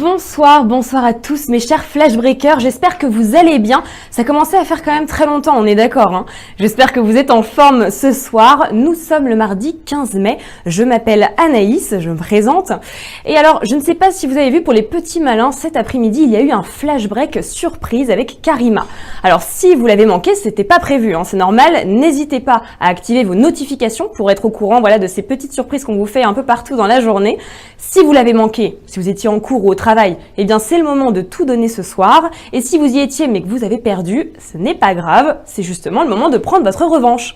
Bonsoir à tous mes chers Flashbreakers, j'espère que vous allez bien. Ça commençait à faire quand même très longtemps, on est d'accord hein. J'espère que vous êtes en forme ce soir. Nous sommes le mardi 15 mai, je m'appelle Anaïs, je me présente. Et alors, je ne sais pas si vous avez vu pour les petits malins, cet après-midi, il y a eu un flashbreak surprise avec Karima. Alors si vous l'avez manqué, c'était pas prévu, hein, c'est normal. N'hésitez pas à activer vos notifications pour être au courant de ces petites surprises qu'on vous fait un peu partout dans la journée. Si vous l'avez manqué, si vous étiez en cours ou au travail, eh bien c'est le moment de tout donner ce soir. Et si vous y étiez mais que vous avez perdu, ce n'est pas grave, c'est justement le moment de prendre votre revanche.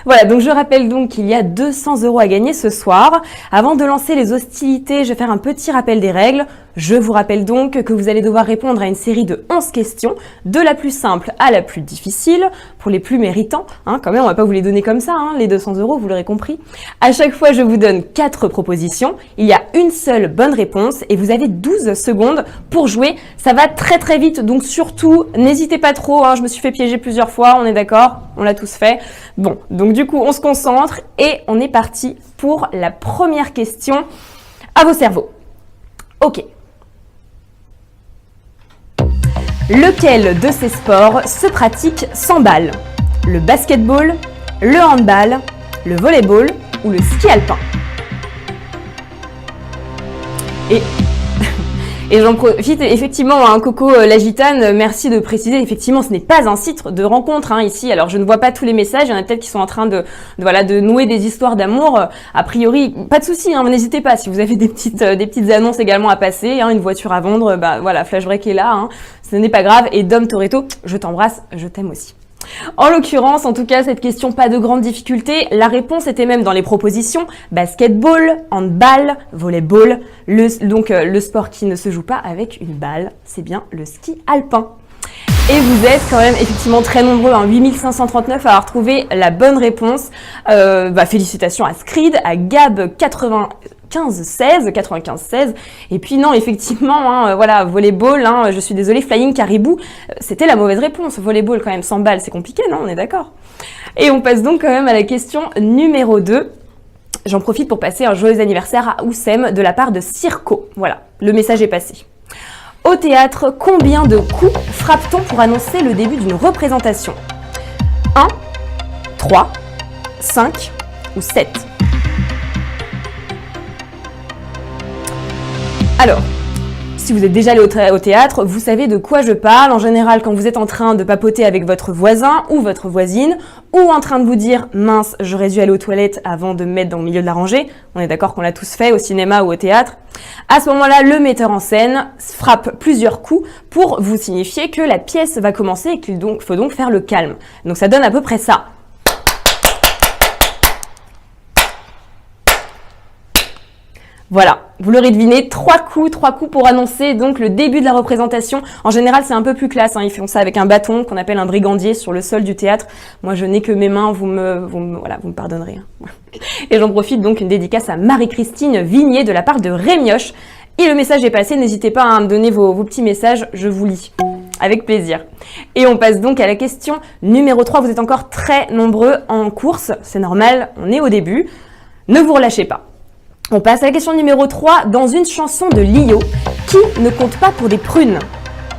Voilà, donc je rappelle donc qu'il y a 200 € à gagner ce soir. Avant de lancer les hostilités, je vais faire un petit rappel des règles. Je vous rappelle donc que vous allez devoir répondre à une série de 11 questions, de la plus simple à la plus difficile, pour les plus méritants. Quand même, on va pas vous les donner comme ça, les 200 €, vous l'aurez compris. À chaque fois, je vous donne 4 propositions. Il y a une seule bonne réponse et vous avez 12 secondes pour jouer. Ça va très vite, donc surtout, n'hésitez pas trop. Je me suis fait piéger plusieurs fois, on est d'accord? On l'a tous fait. Bon, donc du coup, on se concentre et on est parti pour la première question. À vos cerveaux. Ok. Lequel de ces sports se pratique sans balle? Le basketball, le handball, le volleyball ou le ski alpin? Et j'en profite effectivement, Coco la Gitane, merci de préciser, effectivement ce n'est pas un site de rencontre ici. Alors je ne vois pas tous les messages, il y en a peut-être qui sont en train de nouer des histoires d'amour. A priori, pas de souci, n'hésitez pas, si vous avez des petites annonces également à passer, une voiture à vendre, Flashbreak est là, ce n'est pas grave. Et Dom Toretto, je t'embrasse, je t'aime aussi. En l'occurrence, en tout cas, cette question, pas de grande difficulté. La réponse était même dans les propositions. Basketball, handball, volleyball. Le sport qui ne se joue pas avec une balle, c'est bien le ski alpin. Et vous êtes quand même effectivement très nombreux, 8539 à avoir trouvé la bonne réponse. Félicitations à Screed, à Gab 9516, et puis non, effectivement, volleyball, je suis désolée, Flying Caribou, c'était la mauvaise réponse. Volleyball quand même, 100 balles, c'est compliqué, non? On est d'accord. Et on passe donc quand même à la question numéro 2. J'en profite pour passer un joyeux anniversaire à Oussem de la part de Circo. Voilà, le message est passé. Au théâtre, combien de coups frappe-t-on pour annoncer le début d'une représentation? 1, 3, 5 ou 7? Alors, si vous êtes déjà allé au théâtre, vous savez de quoi je parle. En général, quand vous êtes en train de papoter avec votre voisin ou votre voisine, ou en train de vous dire « mince, j'aurais dû aller aux toilettes avant de me mettre dans le milieu de la rangée », on est d'accord qu'on l'a tous fait au cinéma ou au théâtre. À ce moment-là, le metteur en scène frappe plusieurs coups pour vous signifier que la pièce va commencer et qu'il faut donc faire le calme. Donc ça donne à peu près ça. Voilà, vous l'aurez deviné, 3 coups pour annoncer donc le début de la représentation. En général, c'est un peu plus classe, ils font ça avec un bâton qu'on appelle un brigandier sur le sol du théâtre. Moi, je n'ai que mes mains, vous me pardonnerez. Et j'en profite donc une dédicace à Marie-Christine Vignier de la part de Rémioche. Et le message est passé, n'hésitez pas à me donner vos petits messages, je vous lis. Avec plaisir. Et on passe donc à la question numéro 3. Vous êtes encore très nombreux en course, c'est normal, on est au début. Ne vous relâchez pas. On passe à la question numéro 3. Dans une chanson de Lio, qui ne compte pas pour des prunes?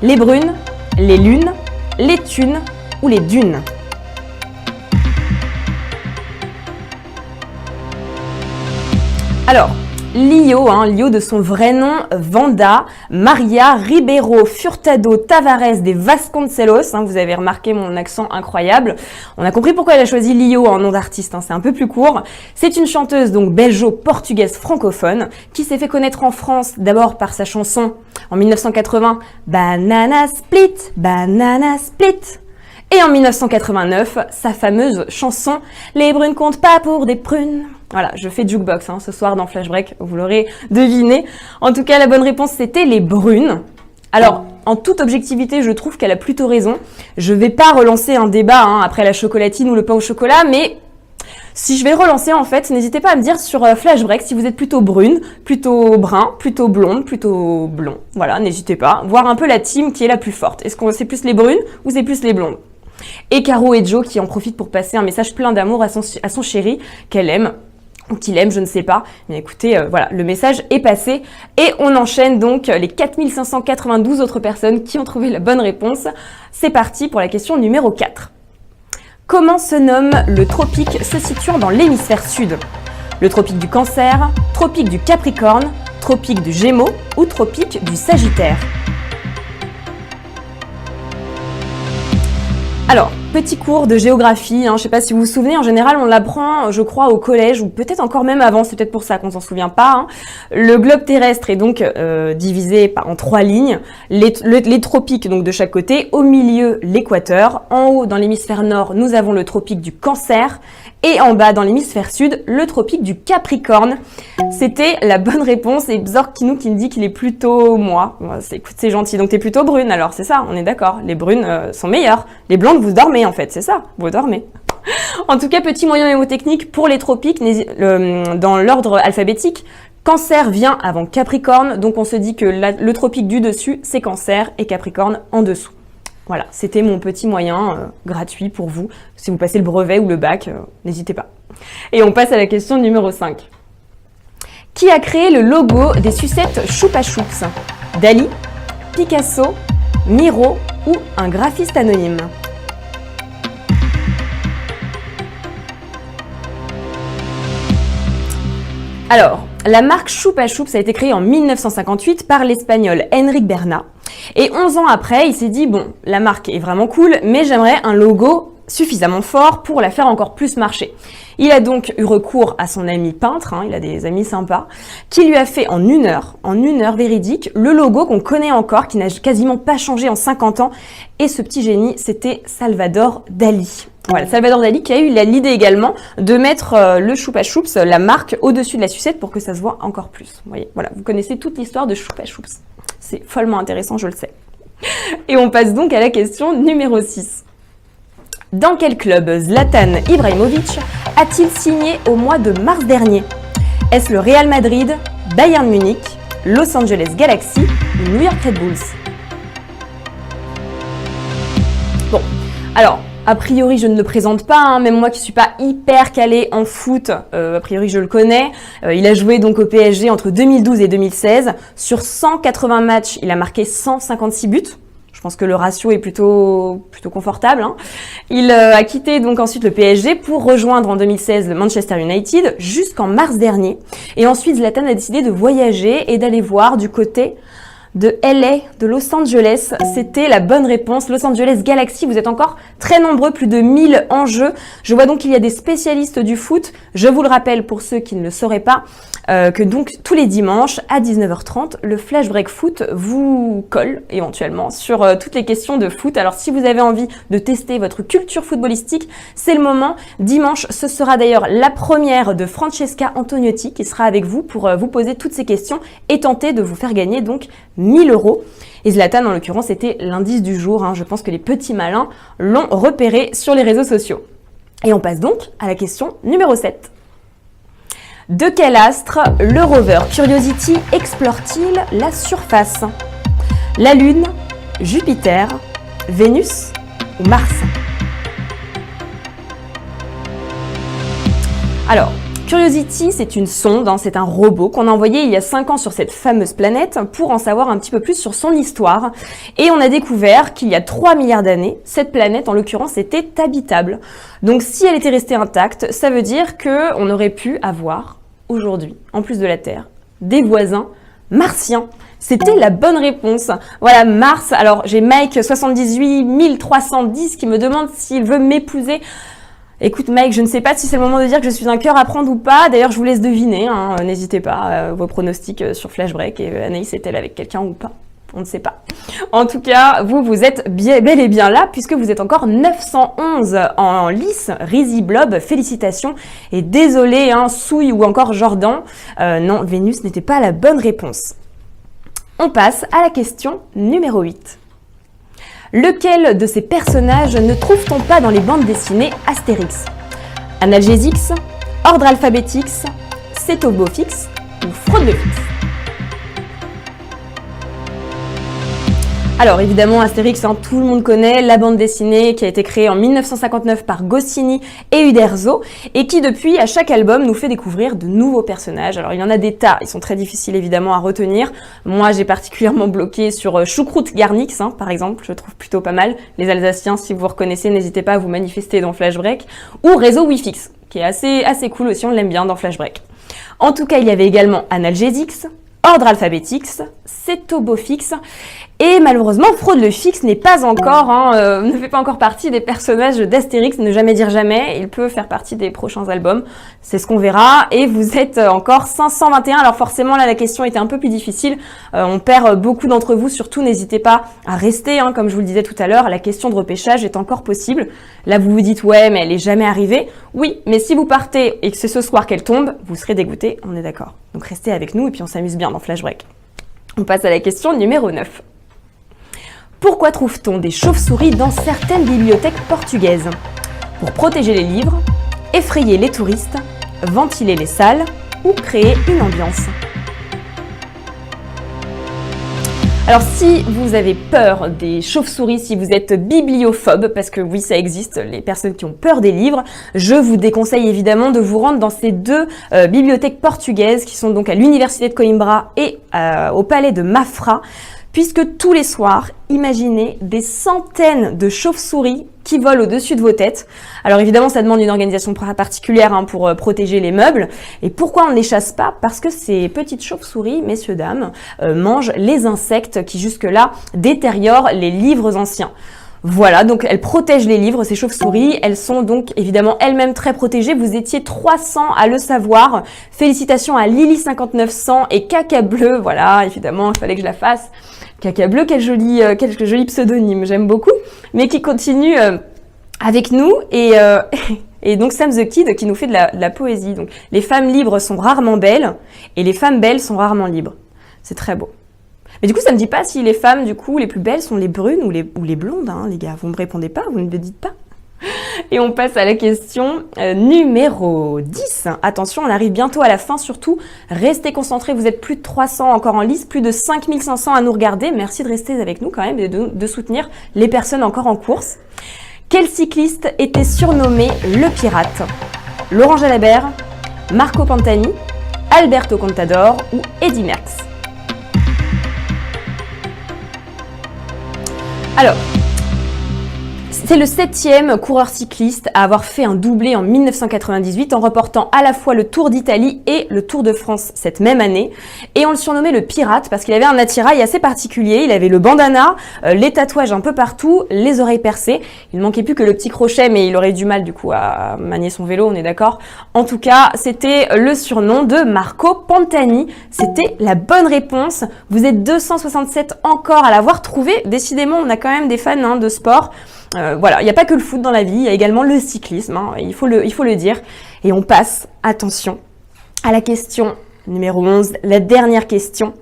Les brunes, les lunes, les thunes ou les dunes? Alors, Lio de son vrai nom, Vanda Maria Ribeiro Furtado Tavares de Vasconcelos. Vous avez remarqué mon accent incroyable. On a compris pourquoi elle a choisi Lio en nom d'artiste, c'est un peu plus court. C'est une chanteuse donc belgeo-portugaise francophone qui s'est fait connaître en France d'abord par sa chanson en 1980 Banana Split, Banana Split. Et en 1989, sa fameuse chanson « Les brunes comptent pas pour des prunes ». Voilà, je fais jukebox ce soir dans Flashbreak, vous l'aurez deviné. En tout cas, la bonne réponse, c'était les brunes. Alors, en toute objectivité, je trouve qu'elle a plutôt raison. Je vais pas relancer un débat après la chocolatine ou le pain au chocolat, mais si je vais relancer, en fait, n'hésitez pas à me dire sur Flashbreak si vous êtes plutôt brune, plutôt brun, plutôt blonde, plutôt blond. Voilà, n'hésitez pas. Voir un peu la team qui est la plus forte. Est-ce que c'est plus les brunes ou c'est plus les blondes? Et Caro et Joe qui en profitent pour passer un message plein d'amour à son chéri qu'elle aime. qu'il aime, je ne sais pas. Mais écoutez, voilà, le message est passé. Et on enchaîne donc les 4592 autres personnes qui ont trouvé la bonne réponse. C'est parti pour la question numéro 4. Comment se nomme le tropique se situant dans l'hémisphère sud? Le tropique du Cancer, tropique du Capricorne, tropique du Gémeaux ou tropique du Sagittaire? Alors, petit cours de géographie, je ne sais pas si vous vous souvenez, en général on l'apprend, je crois, au collège ou peut-être encore même avant, c'est peut-être pour ça qu'on s'en souvient pas. Le globe terrestre est donc divisé en 3 lignes, les tropiques donc de chaque côté, au milieu l'équateur, en haut dans l'hémisphère nord nous avons le tropique du Cancer et en bas dans l'hémisphère sud le tropique du Capricorne. C'était la bonne réponse et Bzork qui me dit qu'il est plutôt moi. Écoute, c'est gentil, donc t'es plutôt brune alors, c'est ça, on est d'accord, les brunes sont meilleures, les blancs vous dormez en fait, c'est ça, vous dormez. En tout cas, petit moyen mémotechnique pour les tropiques, dans l'ordre alphabétique, Cancer vient avant Capricorne, donc on se dit que le tropique du dessus, c'est Cancer et Capricorne en dessous. Voilà, c'était mon petit moyen gratuit pour vous. Si vous passez le brevet ou le bac, n'hésitez pas. Et on passe à la question numéro 5. Qui a créé le logo des sucettes Choupa Choups? Dali, Picasso, Miro ou un graphiste anonyme? Alors, la marque Choupa Choups a été créée en 1958 par l'espagnol Enric Berna. Et 11 ans après, il s'est dit, bon, la marque est vraiment cool, mais j'aimerais un logo suffisamment fort pour la faire encore plus marcher. Il a donc eu recours à son ami peintre, il a des amis sympas, qui lui a fait en une heure véridique, le logo qu'on connaît encore, qui n'a quasiment pas changé en 50 ans. Et ce petit génie, c'était Salvador Dali. Voilà, Salvador Dali qui a eu l'idée également de mettre le Choupa Choups, la marque, au-dessus de la sucette pour que ça se voit encore plus. Vous voyez, voilà, vous connaissez toute l'histoire de Choupa Choups. C'est follement intéressant, je le sais. Et on passe donc à la question numéro 6. Dans quel club Zlatan Ibrahimovic a-t-il signé au mois de mars dernier? Est-ce le Real Madrid, Bayern Munich, Los Angeles Galaxy ou New York Red Bulls? Bon, alors, a priori je ne le présente pas, même moi qui suis pas hyper calée en foot, a priori je le connais. Il a joué donc au PSG entre 2012 et 2016. Sur 180 matchs, il a marqué 156 buts. Je pense que le ratio est plutôt confortable. Il a quitté donc ensuite le PSG pour rejoindre en 2016 le Manchester United jusqu'en mars dernier. Et ensuite, Zlatan a décidé de voyager et d'aller voir du côté de LA, de Los Angeles. C'était la bonne réponse. Los Angeles Galaxy, vous êtes encore très nombreux, plus de 1000 en jeu. Je vois donc qu'il y a des spécialistes du foot. Je vous le rappelle pour ceux qui ne le sauraient pas, que donc tous les dimanches à 19h30, le Flash Break Foot vous colle éventuellement sur toutes les questions de foot. Alors si vous avez envie de tester votre culture footballistique, c'est le moment. Dimanche, ce sera d'ailleurs la première de Francesca Antoniotti qui sera avec vous pour vous poser toutes ces questions et tenter de vous faire gagner donc 1000 €. Et Zlatan, en l'occurrence, c'était l'indice du jour. Je pense que les petits malins l'ont repéré sur les réseaux sociaux. Et on passe donc à la question numéro 7. De quel astre le rover Curiosity explore-t-il la surface? La Lune, Jupiter, Vénus ou Mars? Alors, Curiosity, c'est une sonde, c'est un robot qu'on a envoyé il y a 5 ans sur cette fameuse planète pour en savoir un petit peu plus sur son histoire. Et on a découvert qu'il y a 3 milliards d'années, cette planète, en l'occurrence, était habitable. Donc si elle était restée intacte, ça veut dire qu'on aurait pu avoir, aujourd'hui, en plus de la Terre, des voisins martiens. C'était la bonne réponse. Voilà, Mars. Alors, j'ai Mike 78310 qui me demande s'il veut m'épouser. Écoute Mike, je ne sais pas si c'est le moment de dire que je suis un cœur à prendre ou pas. D'ailleurs, je vous laisse deviner. N'hésitez pas, vos pronostics sur Flash Break. Et Anaïs est-elle avec quelqu'un ou pas? On ne sait pas. En tout cas, vous êtes bel et bien là puisque vous êtes encore 911 en lice. Rizzy Blob, félicitations. Et désolé, Souille ou encore Jordan. Non, Vénus n'était pas la bonne réponse. On passe à la question numéro 8. Lequel de ces personnages ne trouve-t-on pas dans les bandes dessinées Astérix? Analgésix, Ordre Alphabétix, Cétobofix ou Fraudefix? Alors évidemment Astérix, hein, tout le monde connaît la bande dessinée qui a été créée en 1959 par Goscinny et Uderzo et qui depuis à chaque album nous fait découvrir de nouveaux personnages. Alors il y en a des tas, ils sont très difficiles évidemment à retenir. Moi j'ai particulièrement bloqué sur Choucroute Garnix par exemple, je trouve plutôt pas mal. Les Alsaciens, si vous reconnaissez, n'hésitez pas à vous manifester dans Flash Break. Ou Réseau Wifix, qui est assez cool aussi, on l'aime bien dans Flash Break. En tout cas, il y avait également Analgésix, Ordre Alphabétix, Cétobofix, et malheureusement, Fraude le Fixe n'est pas encore, ne fait pas encore partie des personnages d'Astérix, ne jamais dire jamais, il peut faire partie des prochains albums, c'est ce qu'on verra, et vous êtes encore 521, alors forcément là la question était un peu plus difficile, on perd beaucoup d'entre vous, surtout n'hésitez pas à rester, comme je vous le disais tout à l'heure, la question de repêchage est encore possible, là vous vous dites ouais mais elle est jamais arrivée, oui, mais si vous partez et que c'est ce soir qu'elle tombe, vous serez dégoûté, on est d'accord, donc restez avec nous et puis on s'amuse bien dans Flash Break. On passe à la question numéro 9. Pourquoi trouve-t-on des chauves-souris dans certaines bibliothèques portugaises? Pour protéger les livres, effrayer les touristes, ventiler les salles ou créer une ambiance. Alors si vous avez peur des chauves-souris, si vous êtes bibliophobe, parce que oui ça existe, les personnes qui ont peur des livres, je vous déconseille évidemment de vous rendre dans ces deux bibliothèques portugaises qui sont donc à l'université de Coimbra et au palais de Mafra, puisque tous les soirs, imaginez des centaines de chauves-souris qui volent au-dessus de vos têtes. Alors évidemment, ça demande une organisation particulière pour protéger les meubles. Et pourquoi on ne les chasse pas? Parce que ces petites chauves-souris, messieurs, dames, mangent les insectes qui jusque-là détériorent les livres anciens. Voilà, donc elles protègent les livres, ces chauves-souris. Elles sont donc évidemment elles-mêmes très protégées. Vous étiez 300 à le savoir. Félicitations à Lily5900 et Caca Bleu. Voilà, évidemment, il fallait que je la fasse. Caca Bleu, quel joli pseudonyme, j'aime beaucoup. Mais qui continue avec nous et donc Sam the Kid qui nous fait de la poésie. Donc les femmes libres sont rarement belles et les femmes belles sont rarement libres. C'est très beau. Mais du coup, ça ne me dit pas si les femmes, du coup, les plus belles sont les brunes ou les blondes, les gars. Vous ne me répondez pas, vous ne me dites pas. Et on passe à la question numéro 10. Attention, on arrive bientôt à la fin, surtout. Restez concentrés, vous êtes plus de 300 encore en lice, plus de 5500 à nous regarder. Merci de rester avec nous quand même et de soutenir les personnes encore en course. Quel cycliste était surnommé le pirate? Laurent Jalabert, Marco Pantani, Alberto Contador ou Eddy Merckx? Alors, c'est le 7e coureur cycliste à avoir fait un doublé en 1998 en remportant à la fois le Tour d'Italie et le Tour de France cette même année. Et on le surnommait le pirate parce qu'il avait un attirail assez particulier. Il avait le bandana, les tatouages un peu partout, les oreilles percées. Il ne manquait plus que le petit crochet, mais il aurait eu du mal du coup à manier son vélo, on est d'accord. En tout cas, c'était le surnom de Marco Pantani. C'était la bonne réponse. Vous êtes 267 encore à l'avoir trouvé. Décidément, on a quand même des fans de sport. Voilà, il n'y a pas que le foot dans la vie, il y a également le cyclisme, il faut le dire. Et on passe, attention, à la question numéro 11, la dernière question.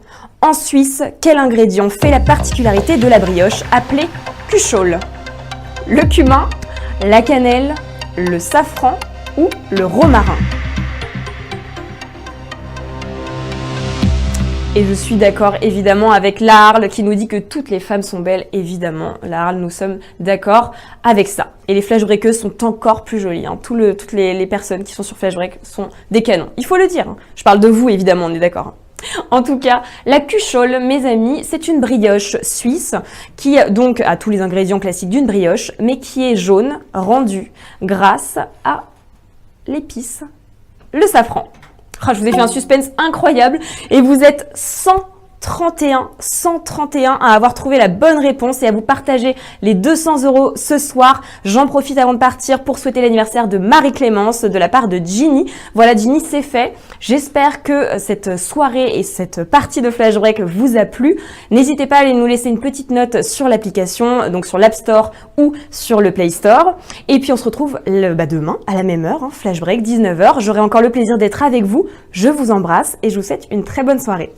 En Suisse, quel ingrédient fait la particularité de la brioche appelée cuchole? Le cumin, la cannelle, le safran ou le romarin? Et je suis d'accord évidemment avec Laarl qui nous dit que toutes les femmes sont belles, évidemment. Laarl, nous sommes d'accord avec ça. Et les Flash Breakeuses sont encore plus jolies. Toutes les personnes qui sont sur Flash Break sont des canons. Il faut le dire. Je parle de vous évidemment, on est d'accord. En tout cas, la cuchole, mes amis, c'est une brioche suisse qui donc a tous les ingrédients classiques d'une brioche, mais qui est jaune, rendue grâce à l'épice, le safran. Oh, je vous ai fait un suspense incroyable et vous êtes 131 à avoir trouvé la bonne réponse et à vous partager les 200 € ce soir. J'en profite avant de partir pour souhaiter l'anniversaire de Marie-Clémence de la part de Ginny. Voilà, Ginny, c'est fait. J'espère que cette soirée et cette partie de Flash Break vous a plu. N'hésitez pas à aller nous laisser une petite note sur l'application, donc sur l'App Store ou sur le Play Store. Et puis on se retrouve demain à la même heure, Flash Break, 19 h. J'aurai encore le plaisir d'être avec vous. Je vous embrasse et je vous souhaite une très bonne soirée.